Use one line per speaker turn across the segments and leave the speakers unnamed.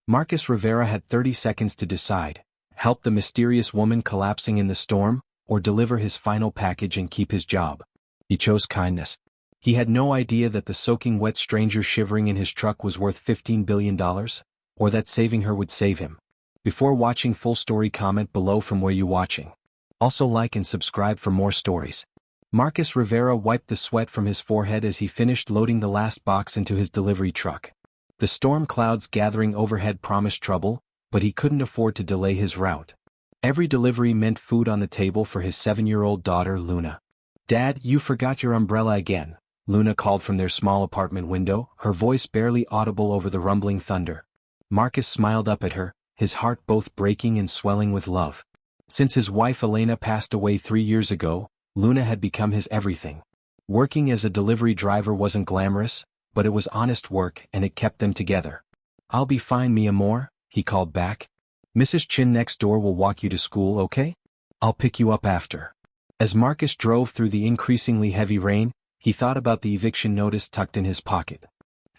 Marcus Rivera had 30 seconds to decide: help the mysterious woman collapsing in the storm, or deliver his final package and keep his job. He chose kindness. He had no idea that the soaking wet stranger shivering in his truck was worth $15 billion, or that saving her would save him. Before watching full story, comment below from where you watching. Also like and subscribe for more stories. Marcus Rivera wiped the sweat from his forehead as he finished loading the last box into his delivery truck. The storm clouds gathering overhead promised trouble, but he couldn't afford to delay his route. Every delivery meant food on the table for his 7-year-old daughter, Luna. "Dad, you forgot your umbrella again," Luna called from their small apartment window, her voice barely audible over the rumbling thunder. Marcus smiled up at her, his heart both breaking and swelling with love. Since his wife Elena passed away 3 years ago, Luna had become his everything. Working as a delivery driver wasn't glamorous, but it was honest work and it kept them together. "I'll be fine, mi amor," he called back. "Mrs. Chin next door will walk you to school, okay? I'll pick you up after." As Marcus drove through the increasingly heavy rain, he thought about the eviction notice tucked in his pocket.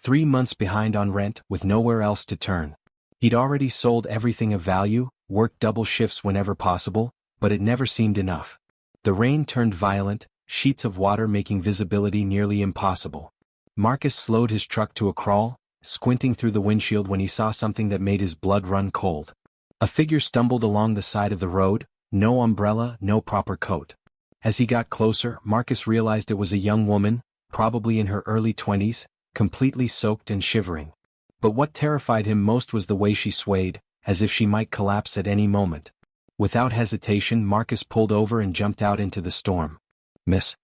3 months behind on rent, with nowhere else to turn. He'd already sold everything of value, worked double shifts whenever possible, but it never seemed enough. The rain turned violent, sheets of water making visibility nearly impossible. Marcus slowed his truck to a crawl, squinting through the windshield when he saw something that made his blood run cold. A figure stumbled along the side of the road, no umbrella, no proper coat. As he got closer, Marcus realized it was a young woman, probably in her early 20s, completely soaked and shivering. But what terrified him most was the way she swayed, as if she might collapse at any moment. Without hesitation, Marcus pulled over and jumped out into the storm. Miss,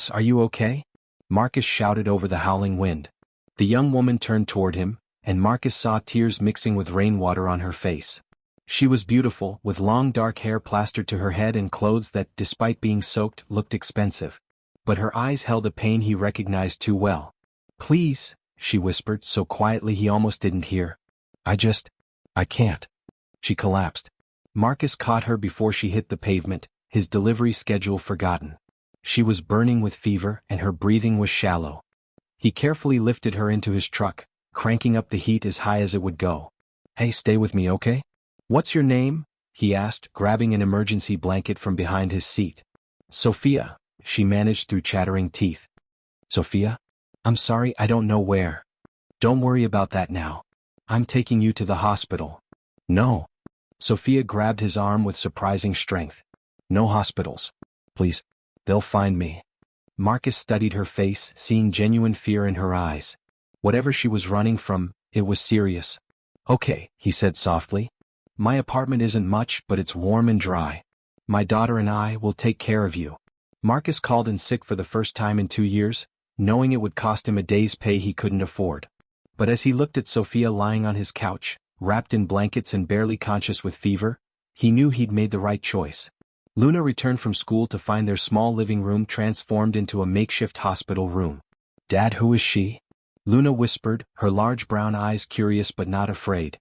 are you okay?" Marcus shouted over the howling wind. The young woman turned toward him, and Marcus saw tears mixing with rainwater on her face. She was beautiful, with long dark hair plastered to her head and clothes that, despite being soaked, looked expensive. But her eyes held a pain he recognized too well. "Please," she whispered so quietly he almost didn't hear. I can't." She collapsed. Marcus caught her before she hit the pavement, his delivery schedule forgotten. She was burning with fever and her breathing was shallow. He carefully lifted her into his truck, cranking up the heat as high as it would go. "Hey, stay with me, okay? What's your name?" he asked, grabbing an emergency blanket from behind his seat. "Sophia," she managed through chattering teeth. "Sophia? I'm sorry, I don't know where." "Don't worry about that now. I'm taking you to the hospital." "No." Sophia grabbed his arm with surprising strength. "No hospitals. Please. They'll find me." Marcus studied her face, seeing genuine fear in her eyes. Whatever she was running from, it was serious. "Okay," he said softly. "My apartment isn't much, but it's warm and dry. My daughter and I will take care of you." Marcus called in sick for the first time in 2 years, knowing it would cost him a day's pay he couldn't afford. But as he looked at Sophia lying on his couch, wrapped in blankets and barely conscious with fever, he knew he'd made the right choice. Luna returned from school to find their small living room transformed into a makeshift hospital room. "Dad, who is she?" Luna whispered, her large brown eyes curious but not afraid.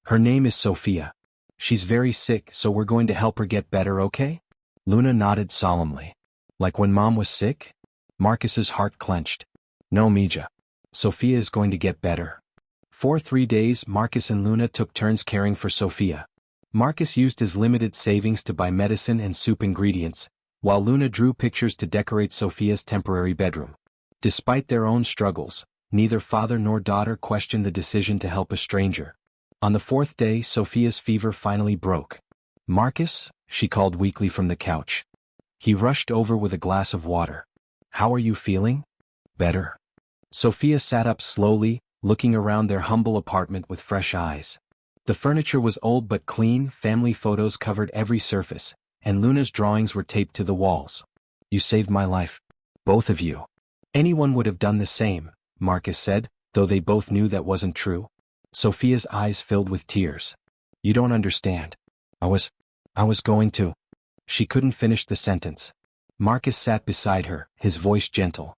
"Her name is Sophia. She's very sick, so we're going to help her get better, okay?" Luna nodded solemnly. "Like when Mom was sick?" Marcus's heart clenched. "No, Mija. Sophia is going to get better." For 3 days, Marcus and Luna took turns caring for Sophia. Marcus used his limited savings to buy medicine and soup ingredients, while Luna drew pictures to decorate Sophia's temporary bedroom. Despite their own struggles, neither father nor daughter questioned the decision to help a stranger. On the 4th day, Sophia's fever finally broke. "Marcus?" she called weakly from the couch. He rushed over with a glass of water. "How are you feeling?" "Better." Sophia sat up slowly, looking around their humble apartment with fresh eyes. The furniture was old but clean, family photos covered every surface, and Luna's drawings were taped to the walls. "You saved my life. Both of you." "Anyone would have done the same," Marcus said, though they both knew that wasn't true. Sophia's eyes filled with tears. "You don't understand. I was going to." She couldn't finish the sentence. Marcus sat beside her, his voice gentle.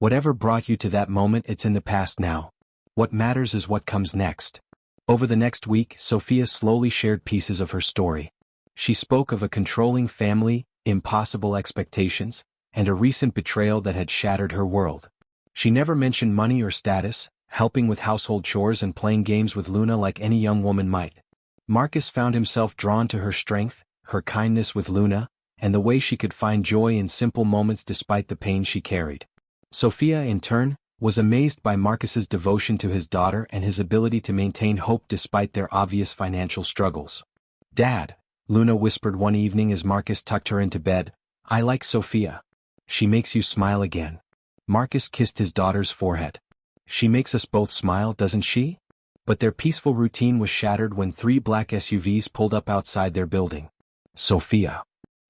"Whatever brought you to that moment, it's in the past now. What matters is what comes next." Over the next week, Sophia slowly shared pieces of her story. She spoke of a controlling family, impossible expectations, and a recent betrayal that had shattered her world. She never mentioned money or status, helping with household chores and playing games with Luna like any young woman might. Marcus found himself drawn to her strength, her kindness with Luna, and the way she could find joy in simple moments despite the pain she carried. Sophia, in turn, was amazed by Marcus's devotion to his daughter and his ability to maintain hope despite their obvious financial struggles. "Dad," Luna whispered one evening as Marcus tucked her into bed, "I like Sophia. She makes you smile again." Marcus kissed his daughter's forehead. "She makes us both smile, doesn't she?" But their peaceful routine was shattered when 3 black SUVs pulled up outside their building. "Sophia,"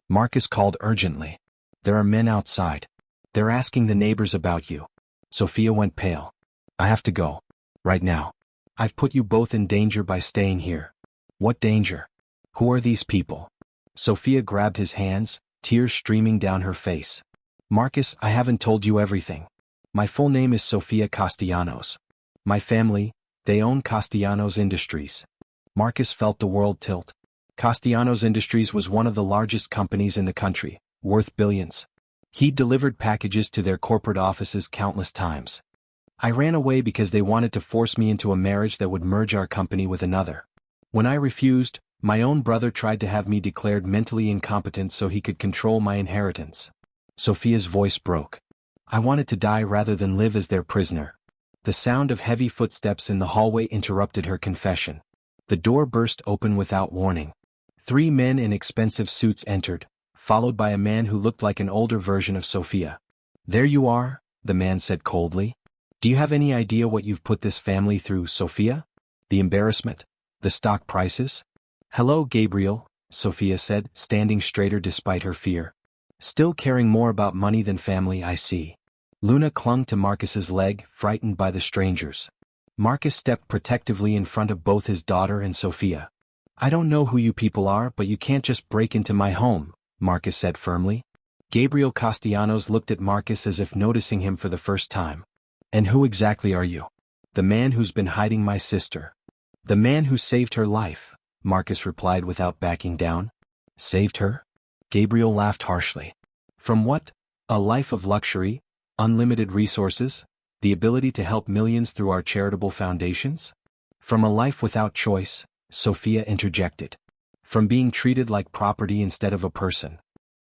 Marcus called urgently. "There are men outside. They're asking the neighbors about you." Sophia went pale. "I have to go. Right now. I've put you both in danger by staying here." "What danger? Who are these people?" Sophia grabbed his hands, tears streaming down her face. "Marcus, I haven't told you everything. My full name is Sofia Castellanos. My family, they own Castellanos Industries." Marcus felt the world tilt. Castellanos Industries was one of the largest companies in the country, worth billions. He'd delivered packages to their corporate offices countless times. "I ran away because they wanted to force me into a marriage that would merge our company with another. When I refused, my own brother tried to have me declared mentally incompetent so he could control my inheritance." Sophia's voice broke. "I wanted to die rather than live as their prisoner." The sound of heavy footsteps in the hallway interrupted her confession. The door burst open without warning. 3 men in expensive suits entered, followed by a man who looked like an older version of Sophia. "There you are," the man said coldly. "Do you have any idea what you've put this family through, Sophia? The embarrassment? The stock prices?" "Hello, Gabriel," Sophia said, standing straighter despite her fear. "Still caring more about money than family, I see." Luna clung to Marcus's leg, frightened by the strangers. Marcus stepped protectively in front of both his daughter and Sophia. "I don't know who you people are, but you can't just break into my home," Marcus said firmly. Gabriel Castellanos looked at Marcus as if noticing him for the first time. "And who exactly are you?" "The man who's been hiding my sister." "The man who saved her life," Marcus replied without backing down. "Saved her?" Gabriel laughed harshly. "From what? A life of luxury, unlimited resources, the ability to help millions through our charitable foundations? From a life without choice," Sophia interjected. "From being treated like property instead of a person."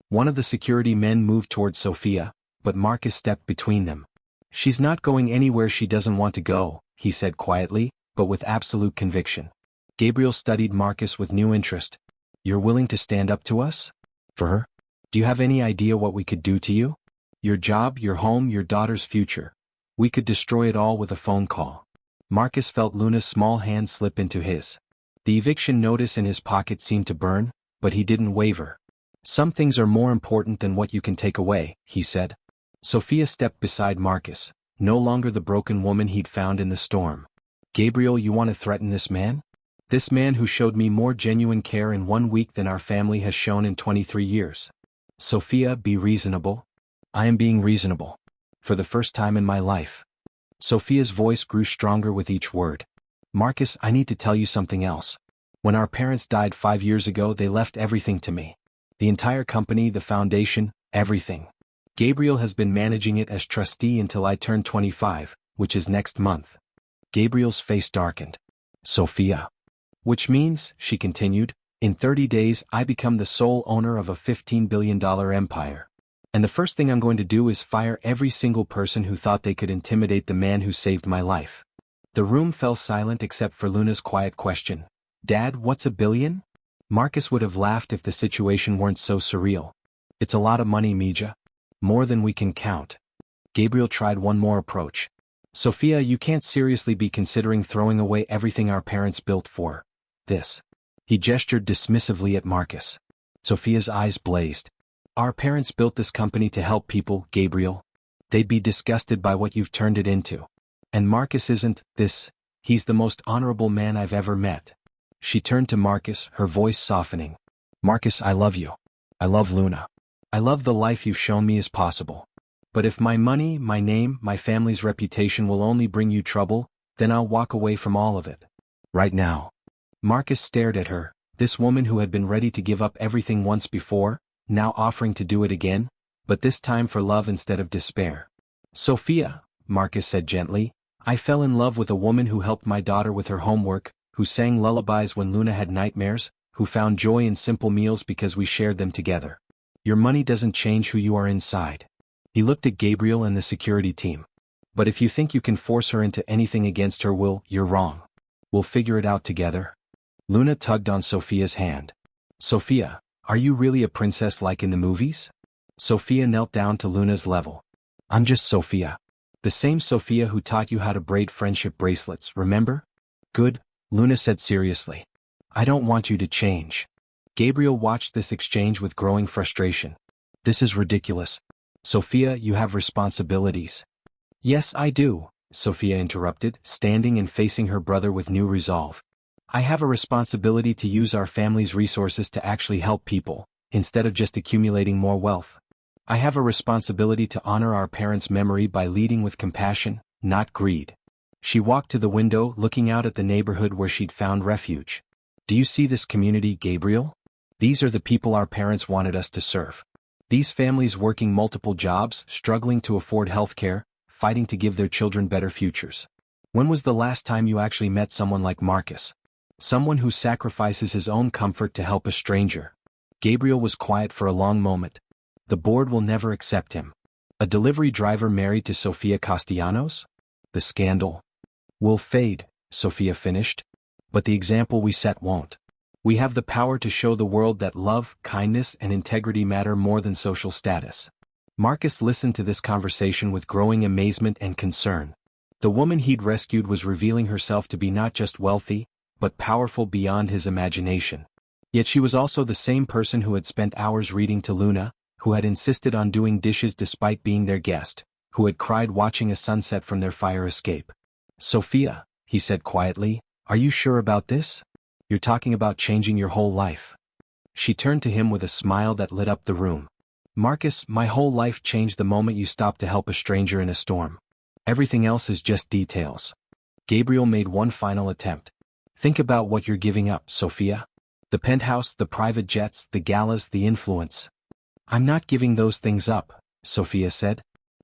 One of the security men moved toward Sophia, but Marcus stepped between them. "She's not going anywhere she doesn't want to go," he said quietly, but with absolute conviction. Gabriel studied Marcus with new interest. "You're willing to stand up to us? For her? Do you have any idea what we could do to you? Your job, your home, your daughter's future. We could destroy it all with a phone call." Marcus felt Luna's small hand slip into his. The eviction notice in his pocket seemed to burn, but he didn't waver. "Some things are more important than what you can take away," he said. Sophia stepped beside Marcus, no longer the broken woman he'd found in the storm. "Gabriel, you want to threaten this man? This man who showed me more genuine care in 1 week than our family has shown in 23 years. Sophia, be reasonable." "I am being reasonable. For the first time in my life." Sophia's voice grew stronger with each word. "Marcus, I need to tell you something else. When our parents died 5 years ago, they left everything to me. The entire company, the foundation, everything. Gabriel has been managing it as trustee until I turn 25, which is next month." Gabriel's face darkened. "Sophia. Which means," she continued, "in 30 days I become the sole owner of a $15 billion empire. And the first thing I'm going to do is fire every single person who thought they could intimidate the man who saved my life." The room fell silent except for Luna's quiet question. "Dad, what's $1 billion?" Marcus would have laughed if the situation weren't so surreal. "It's a lot of money, Mija. More than we can count." Gabriel tried one more approach. "Sophia, you can't seriously be considering throwing away everything our parents built for this." He gestured dismissively at Marcus. Sophia's eyes blazed. "Our parents built this company to help people, Gabriel. They'd be disgusted by what you've turned it into. And Marcus isn't this. He's the most honorable man I've ever met." She turned to Marcus, her voice softening. "Marcus, I love you. I love Luna. I love the life you've shown me is possible. But if my money, my name, my family's reputation will only bring you trouble, then I'll walk away from all of it. Right now." Marcus stared at her, this woman who had been ready to give up everything once before, now offering to do it again, but this time for love instead of despair. "Sophia," Marcus said gently, I fell in love with a woman who helped my daughter with her homework, who sang lullabies when Luna had nightmares, who found joy in simple meals because we shared them together. Your money doesn't change who you are inside. He looked at Gabriel and the security team. But if you think you can force her into anything against her will, you're wrong. We'll figure it out together. Luna tugged on Sophia's hand. Sophia, are you really a princess like in the movies? Sophia knelt down to Luna's level. I'm just Sophia. The same Sophia who taught you how to braid friendship bracelets, remember? Good, Luna said seriously. I don't want you to change. Gabriel watched this exchange with growing frustration. This is ridiculous. Sophia, you have responsibilities. Yes, I do, Sophia interrupted, standing and facing her brother with new resolve. I have a responsibility to use our family's resources to actually help people, instead of just accumulating more wealth. I have a responsibility to honor our parents' memory by leading with compassion, not greed. She walked to the window, looking out at the neighborhood where she'd found refuge. Do you see this community, Gabriel? These are the people our parents wanted us to serve. These families working multiple jobs, struggling to afford healthcare, fighting to give their children better futures. When was the last time you actually met someone like Marcus? Someone who sacrifices his own comfort to help a stranger. Gabriel was quiet for a long moment. The board will never accept him. A delivery driver married to Sofia Castellanos? The scandal will fade, Sophia finished. But the example we set won't. We have the power to show the world that love, kindness, and integrity matter more than social status. Marcus listened to this conversation with growing amazement and concern. The woman he'd rescued was revealing herself to be not just wealthy, but powerful beyond his imagination. Yet she was also the same person who had spent hours reading to Luna, who had insisted on doing dishes despite being their guest, who had cried watching a sunset from their fire escape. Sophia, he said quietly, are you sure about this? You're talking about changing your whole life. She turned to him with a smile that lit up the room. Marcus, my whole life changed the moment you stopped to help a stranger in a storm. Everything else is just details. Gabriel made one final attempt. Think about what you're giving up, Sophia. The penthouse, the private jets, the galas, the influence. I'm not giving those things up, Sophia said.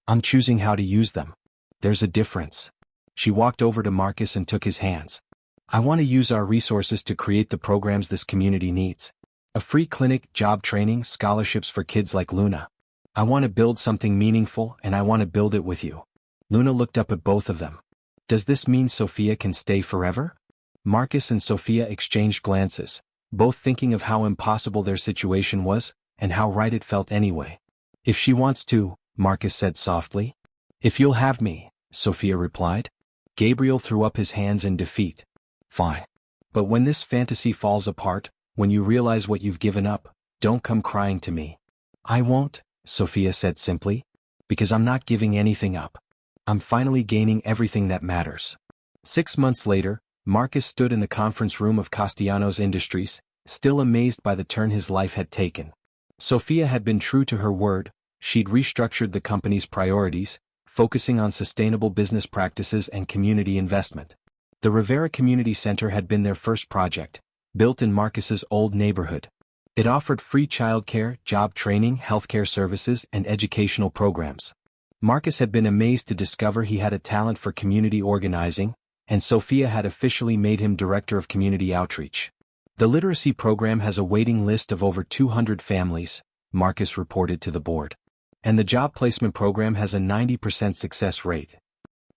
I'm choosing how to use them. There's a difference. She walked over to Marcus and took his hands. I want to use our resources to create the programs this community needs. A free clinic, job training, scholarships for kids like Luna. I want to build something meaningful, and I want to build it with you. Luna looked up at both of them. Does this mean Sophia can stay forever? Marcus and Sophia exchanged glances, both thinking of how impossible their situation was, and how right it felt anyway. If she wants to, Marcus said softly. If you'll have me, Sophia replied. Gabriel threw up his hands in defeat. Fine. But when this fantasy falls apart, when you realize what you've given up, don't come crying to me. I won't, Sophia said simply. Because I'm not giving anything up. I'm finally gaining everything that matters. 6 months later, Marcus stood in the conference room of Castellanos Industries, still amazed by the turn his life had taken. Sophia had been true to her word. She'd restructured the company's priorities, focusing on sustainable business practices and community investment. The Rivera Community Center had been their first project, built in Marcus's old neighborhood. It offered free childcare, job training, healthcare services, and educational programs. Marcus had been amazed to discover he had a talent for community organizing, and Sophia had officially made him director of community outreach. The literacy program has a waiting list of over 200 families, Marcus reported to the board. And the job placement program has a 90% success rate.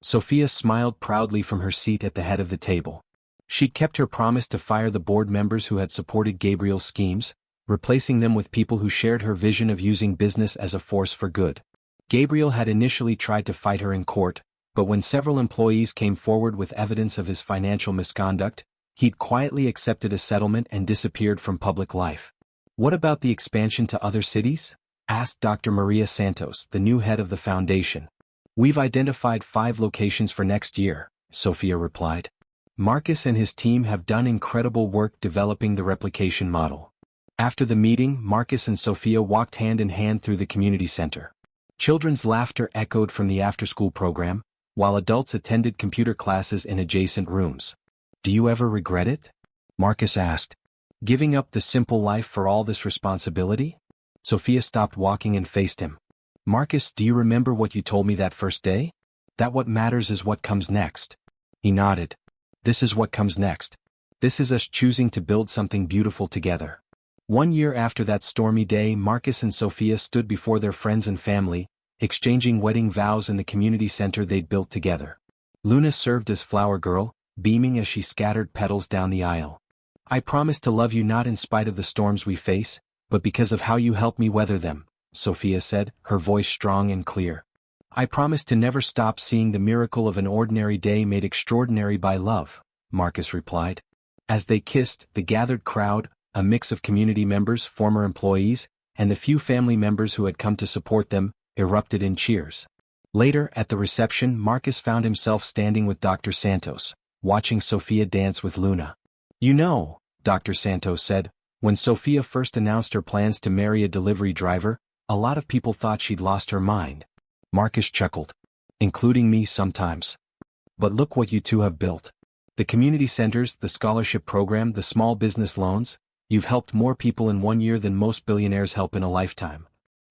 Sophia smiled proudly from her seat at the head of the table. She'd kept her promise to fire the board members who had supported Gabriel's schemes, replacing them with people who shared her vision of using business as a force for good. Gabriel had initially tried to fight her in court, but when several employees came forward with evidence of his financial misconduct, he'd quietly accepted a settlement and disappeared from public life. What about the expansion to other cities? Asked Dr. Maria Santos, the new head of the foundation. We've identified 5 locations for next year, Sophia replied. Marcus and his team have done incredible work developing the replication model. After the meeting, Marcus and Sophia walked hand in hand through the community center. Children's laughter echoed from the after-school program, while adults attended computer classes in adjacent rooms. Do you ever regret it? Marcus asked. Giving up the simple life for all this responsibility? Sophia stopped walking and faced him. Marcus, do you remember what you told me that first day? That what matters is what comes next. He nodded. This is what comes next. This is us choosing to build something beautiful together. 1 year after that stormy day, Marcus and Sophia stood before their friends and family, exchanging wedding vows in the community center they'd built together. Luna served as flower girl, beaming as she scattered petals down the aisle. I promise to love you not in spite of the storms we face, but because of how you help me weather them, Sophia said, her voice strong and clear. I promise to never stop seeing the miracle of an ordinary day made extraordinary by love, Marcus replied. As they kissed, the gathered crowd, a mix of community members, former employees, and the few family members who had come to support them, erupted in cheers. Later, at the reception, Marcus found himself standing with Dr. Santos, watching Sophia dance with Luna. You know, Dr. Santos said, when Sophia first announced her plans to marry a delivery driver, a lot of people thought she'd lost her mind. Marcus chuckled. Including me sometimes. But look what you two have built. The community centers, the scholarship program, the small business loans, you've helped more people in 1 year than most billionaires help in a lifetime.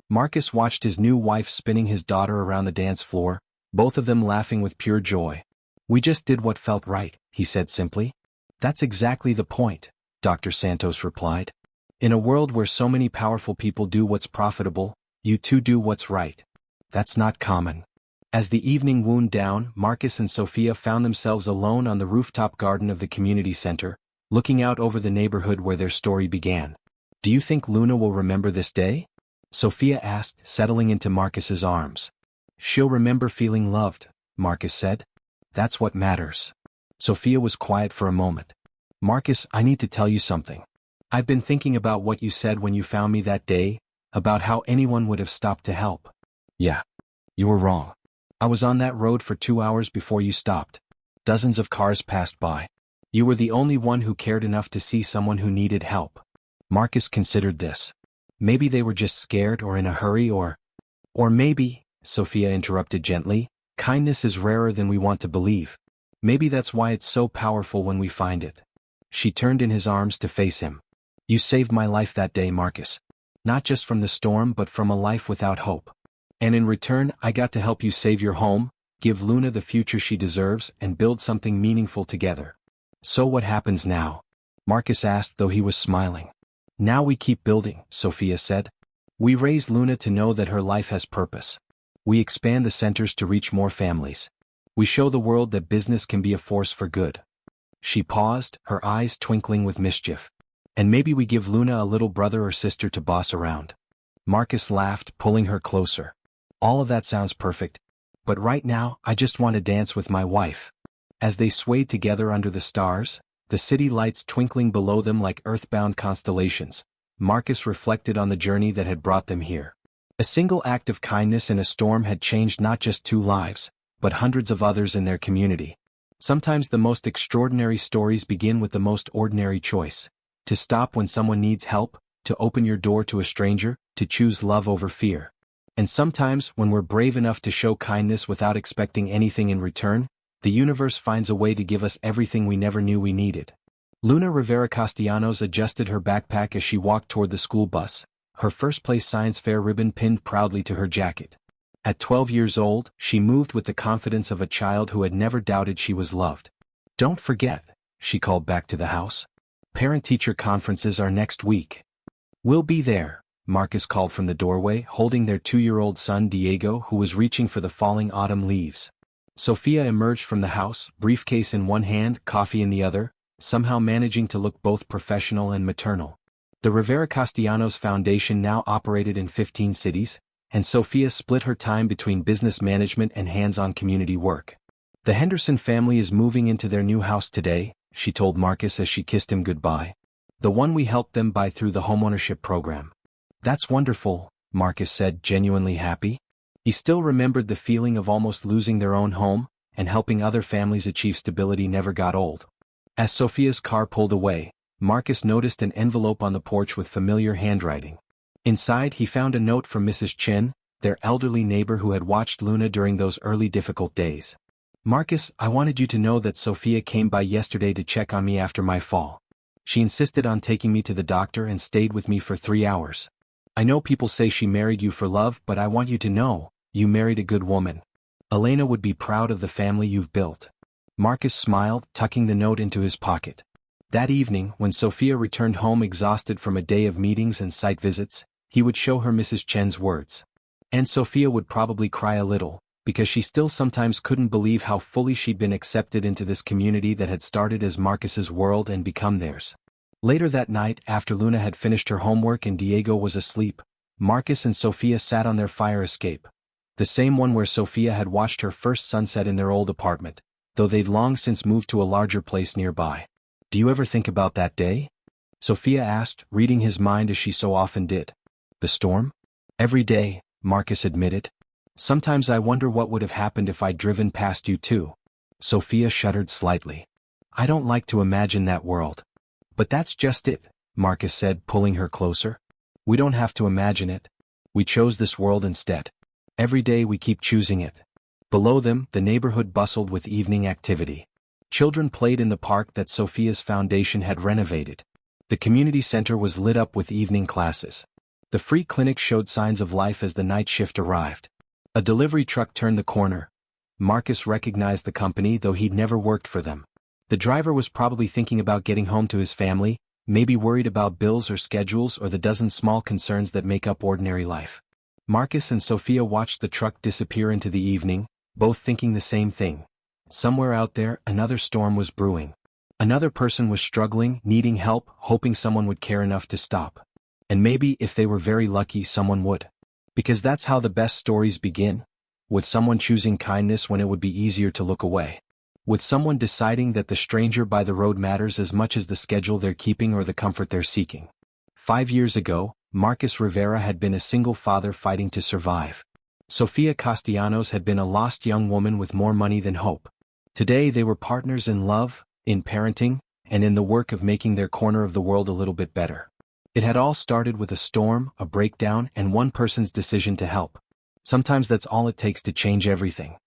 Marcus watched his new wife spinning his daughter around the dance floor, both of them laughing with pure joy. We just did what felt right, he said simply. That's exactly the point, Dr. Santos replied. In a world where so many powerful people do what's profitable, you two do what's right. That's not common. As the evening wound down, Marcus and Sophia found themselves alone on the rooftop garden of the community center, looking out over the neighborhood where their story began. Do you think Luna will remember this day? Sophia asked, settling into Marcus's arms. She'll remember feeling loved, Marcus said. That's what matters. Sophia was quiet for a moment. Marcus, I need to tell you something. I've been thinking about what you said when you found me that day, about how anyone would have stopped to help. Yeah. You were wrong. I was on that road for 2 hours before you stopped. Dozens of cars passed by. You were the only one who cared enough to see someone who needed help. Marcus considered this. Maybe they were just scared or in a hurry or maybe, Sophia interrupted gently, kindness is rarer than we want to believe. Maybe that's why it's so powerful when we find it. She turned in his arms to face him. You saved my life that day, Marcus. Not just from the storm but from a life without hope. And in return, I got to help you save your home, give Luna the future she deserves, and build something meaningful together. So what happens now? Marcus asked, though he was smiling. Now we keep building, Sophia said. We raise Luna to know that her life has purpose. We expand the centers to reach more families. We show the world that business can be a force for good. She paused, her eyes twinkling with mischief. And maybe we give Luna a little brother or sister to boss around. Marcus laughed, pulling her closer. All of that sounds perfect. But right now, I just want to dance with my wife. As they swayed together under the stars, the city lights twinkling below them like earthbound constellations, Marcus reflected on the journey that had brought them here. A single act of kindness in a storm had changed not just 2 lives, but hundreds of others in their community. Sometimes the most extraordinary stories begin with the most ordinary choice. To stop when someone needs help, to open your door to a stranger, to choose love over fear. And sometimes, when we're brave enough to show kindness without expecting anything in return, the universe finds a way to give us everything we never knew we needed. Luna Rivera Castellanos adjusted her backpack as she walked toward the school bus, her first-place science fair ribbon pinned proudly to her jacket. At 12 years old, she moved with the confidence of a child who had never doubted she was loved. Don't forget, she called back to the house. Parent-teacher conferences are next week. We'll be there, Marcus called from the doorway, holding their 2-year-old son Diego, who was reaching for the falling autumn leaves. Sophia emerged from the house, briefcase in one hand, coffee in the other, somehow managing to look both professional and maternal. The Rivera Castellanos Foundation now operated in 15 cities, and Sophia split her time between business management and hands-on community work. The Henderson family is moving into their new house today, she told Marcus as she kissed him goodbye. The one we helped them buy through the homeownership program. That's wonderful, Marcus said, genuinely happy. He still remembered the feeling of almost losing their own home, and helping other families achieve stability never got old. As Sophia's car pulled away, Marcus noticed an envelope on the porch with familiar handwriting. Inside he found a note from Mrs. Chin, their elderly neighbor who had watched Luna during those early difficult days. Marcus, I wanted you to know that Sophia came by yesterday to check on me after my fall. She insisted on taking me to the doctor and stayed with me for 3 hours. I know people say she married you for love, but I want you to know, you married a good woman. Elena would be proud of the family you've built. Marcus smiled, tucking the note into his pocket. That evening, when Sophia returned home exhausted from a day of meetings and site visits, he would show her Mrs. Chen's words. And Sophia would probably cry a little, because she still sometimes couldn't believe how fully she'd been accepted into this community that had started as Marcus's world and become theirs. Later that night, after Luna had finished her homework and Diego was asleep, Marcus and Sophia sat on their fire escape. The same one where Sophia had watched her first sunset in their old apartment, though they'd long since moved to a larger place nearby. "Do you ever think about that day?" Sophia asked, reading his mind as she so often did. "The storm?" "Every day," Marcus admitted. "Sometimes I wonder what would have happened if I'd driven past you too." Sophia shuddered slightly. "I don't like to imagine that world." "But that's just it," Marcus said, pulling her closer. "We don't have to imagine it. We chose this world instead. Every day we keep choosing it." Below them, the neighborhood bustled with evening activity. Children played in the park that Sophia's foundation had renovated. The community center was lit up with evening classes. The free clinic showed signs of life as the night shift arrived. A delivery truck turned the corner. Marcus recognized the company, though he'd never worked for them. The driver was probably thinking about getting home to his family, maybe worried about bills or schedules or the dozen small concerns that make up ordinary life. Marcus and Sophia watched the truck disappear into the evening, both thinking the same thing. Somewhere out there, another storm was brewing. Another person was struggling, needing help, hoping someone would care enough to stop. And maybe, if they were very lucky, someone would. Because that's how the best stories begin. With someone choosing kindness when it would be easier to look away. With someone deciding that the stranger by the road matters as much as the schedule they're keeping or the comfort they're seeking. 5 years ago, Marcus Rivera had been a single father fighting to survive. Sofia Castellanos had been a lost young woman with more money than hope. Today they were partners in love, in parenting, and in the work of making their corner of the world a little bit better. It had all started with a storm, a breakdown, and one person's decision to help. Sometimes that's all it takes to change everything.